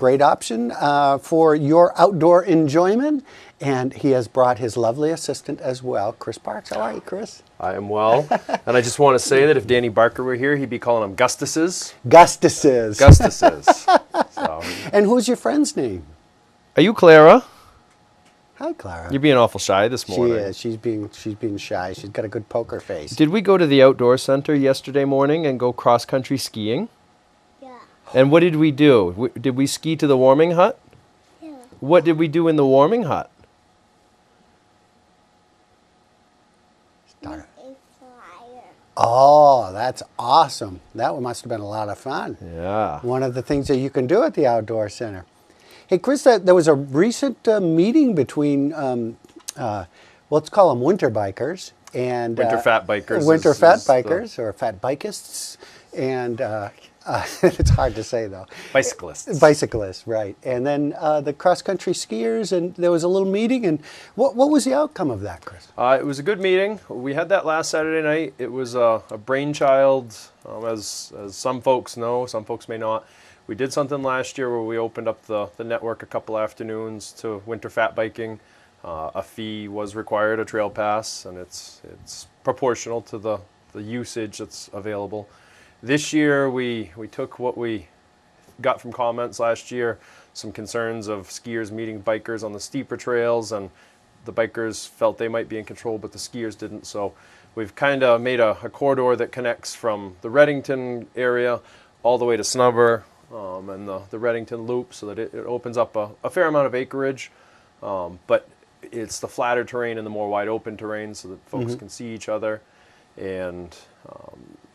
great option for your outdoor enjoyment. And he has brought his lovely assistant as well, Chris Parks. How are you, Chris? I am well. And I just want to say that if Danny Barker were here, he'd be calling them Gustuses. Gustuses. Gustuses. So. And who's your friend's name? Are you Clara? Hi, Clara. You're being awful shy this morning. She is. She's being shy. She's got a good poker face. Did we go to the outdoor center yesterday morning and go cross-country skiing? Yeah. And what did we do? Did we ski to the warming hut? Yeah. What did we do in the warming hut? Start. A flyer. Oh, that's awesome. That must have been a lot of fun. Yeah. One of the things that you can do at the outdoor center. Hey, Chris, there was a recent meeting between, let's call them winter bikers and Winter fat bikers. Winter fat bikers or fat bikists, and it's hard to say though. Bicyclists. Bicyclists, right? And then the cross-country skiers, and there was a little meeting. And what was the outcome of that, Chris? It was a good meeting. We had that last Saturday night. It was a brainchild, as some folks know, some folks may not. We did something last year where we opened up the network a couple afternoons to winter fat biking. A fee was required, a trail pass, and it's proportional to the usage that's available. This year we took what we got from comments last year, some concerns of skiers meeting bikers on the steeper trails, and the bikers felt they might be in control, but the skiers didn't. So we've kind of made a corridor that connects from the Redington area all the way to Snubber, and the Redington Loop, so that it opens up a fair amount of acreage, but it's the flatter terrain and the more wide open terrain so that folks can see each other. And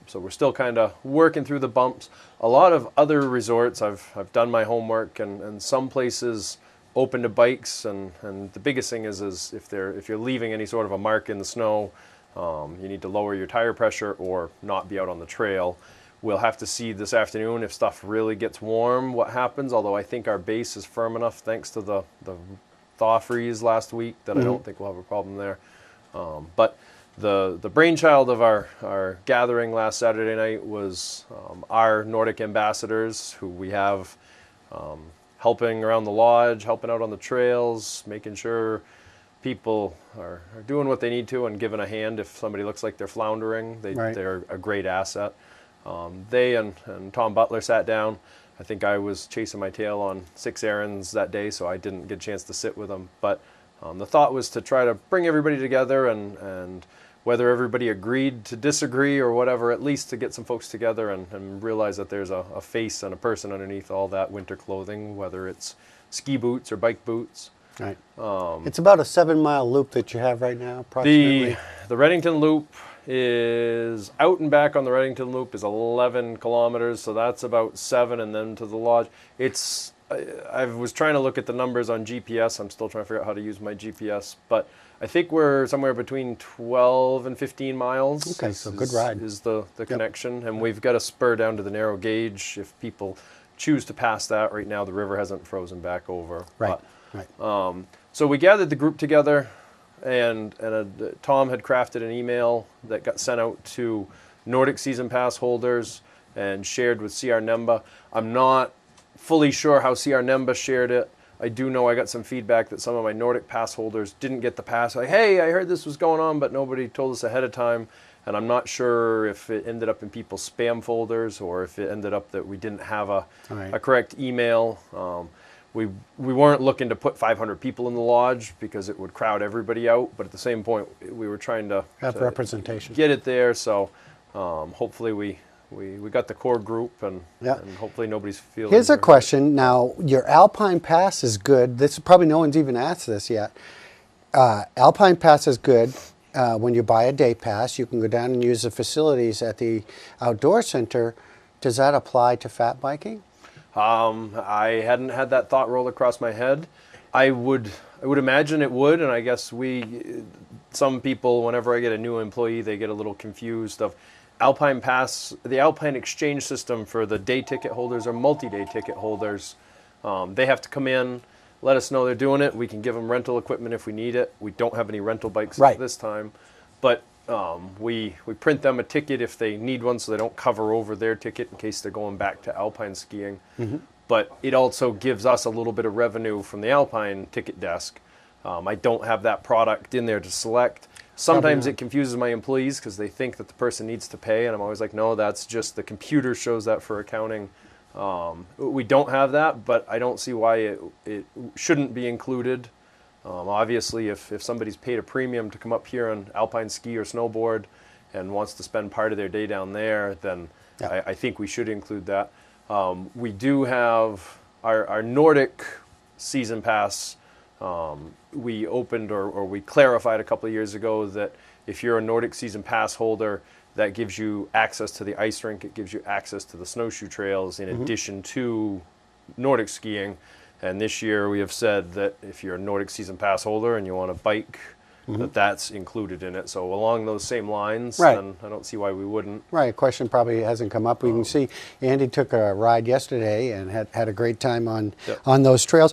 so we're still kind of working through the bumps. A lot of other resorts, I've done my homework, and some places open to bikes, and the biggest thing is if you're leaving any sort of a mark in the snow, you need to lower your tire pressure or not be out on the trail. We'll have to see this afternoon if stuff really gets warm, what happens, although I think our base is firm enough thanks to the thaw freeze last week that I don't think we'll have a problem there. But the brainchild of our gathering last Saturday night was our Nordic ambassadors, who we have helping around the lodge, helping out on the trails, making sure people are doing what they need to and giving a hand if somebody looks like they're floundering. They're a great asset. They and Tom Butler sat down. I think I was chasing my tail on 6 errands that day, so I didn't get a chance to sit with them. But the thought was to try to bring everybody together, and whether everybody agreed to disagree or whatever, at least to get some folks together and realize that there's a face and a person underneath all that winter clothing, whether it's ski boots or bike boots. Right. It's about a 7-mile loop that you have right now, approximately. The Redington Loop is out and back on the Redington Loop is 11 kilometers, so that's about 7, and then to the lodge. I was trying to look at the numbers on GPS. I'm still trying to figure out how to use my GPS, but I think we're somewhere between 12 and 15 miles. Okay, so good ride. Is the connection, and we've got a spur down to the narrow gauge if people choose to pass that. Right now the river hasn't frozen back over. Right, but, right. So we gathered the group together, and Tom had crafted an email that got sent out to Nordic season pass holders and shared with CR Nemba. I'm not fully sure how CR Nemba shared it. I do know I got some feedback that some of my Nordic pass holders didn't get the pass. Like, hey, I heard this was going on, but nobody told us ahead of time. And I'm not sure if it ended up in people's spam folders or if it ended up that we didn't have a correct email. We weren't looking to put 500 people in the lodge because it would crowd everybody out. But at the same point, we were trying to have representation, get it there. So hopefully we got the core group, and hopefully nobody's feeling. Here's a question. Now, your Alpine Pass is good. This probably no one's even asked this yet. Alpine Pass is good. When you buy a day pass, you can go down and use the facilities at the outdoor center. Does that apply to fat biking? I hadn't had that thought roll across my head. I would imagine it would, and I guess some people, whenever I get a new employee, they get a little confused of Alpine Pass, the Alpine exchange system for the day ticket holders or multi-day ticket holders. They have to come in, let us know they're doing it. We can give them rental equipment if we need it. We don't have any rental bikes at this time, but we print them a ticket if they need one, so they don't cover over their ticket in case they're going back to alpine skiing. but it also gives us a little bit of revenue from the Alpine ticket desk. I don't have that product in there to select. Sometimes it confuses my employees because they think that the person needs to pay, and I'm always like, no, that's just the computer shows that for accounting. We don't have that, but I don't see why it shouldn't be included. Obviously, if somebody's paid a premium to come up here on alpine ski or snowboard and wants to spend part of their day down there, then I think we should include that. We do have our Nordic season pass. We opened or we clarified a couple of years ago that if you're a Nordic season pass holder, that gives you access to the ice rink. It gives you access to the snowshoe trails in addition to Nordic skiing. And this year we have said that if you're a Nordic season pass holder and you want to bike, that's included in it. So along those same lines, then I don't see why we wouldn't. Right, question probably hasn't come up. We can see Andy took a ride yesterday and had a great time on those trails.